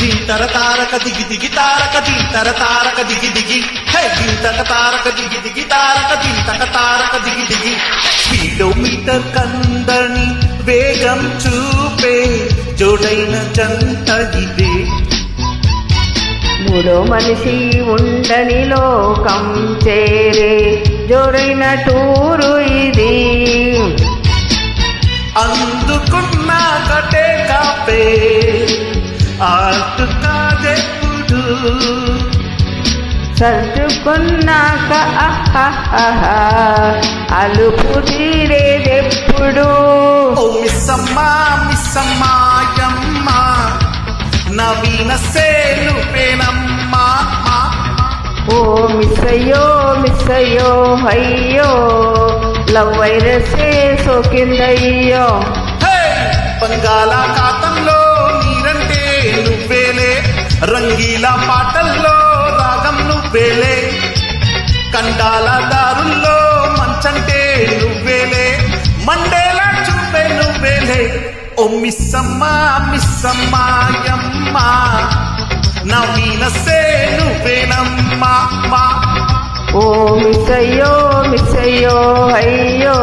దింతర తారక దిగి దిగి తారక దింతర తారక దిగి దిగి హే దింతక తారక దిగి దిగి తారక దింతక తారక దిగి దిగి స్పీడోమీటర్ కందని వేగం చూపే జోడైన జంట ఇదే మూడో మనిషి ఉండని లోకం చేరే జోరైన టూరు ఇది అందుకున్న కటే కాపే ఆటు కాదెప్పుడు సర్దుకున్నాక అలుపు తీరేదెప్పుడు ఓ మిస్సమ్మా మిస్సమ్మాయమ్మా నవీన సేను పేనమ్మా ఓ మిస్సయ్యో మిస్సయ్యో అయ్యో లవ్ వైరసే సోకిందయ్యో బంగాళాఖాతంలో నీరంటే నువ్వేలే రంగీల పాటల్లో రాగం నువ్వేలే కండాల దారుల్లో మంచంటే నువ్వేలే మండేలా చూపే నువ్వేలే ఓ మిస్సమ్మా మిస్సమ్మాయమ్మా నవీన సేను పేనమ్మా ఓ మిస్సయ్యో మిస్సయ్యో అయ్యో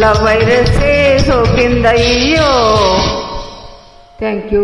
లవ్ వైరసే సోకిందయ్యో థ్యాంక్ యూ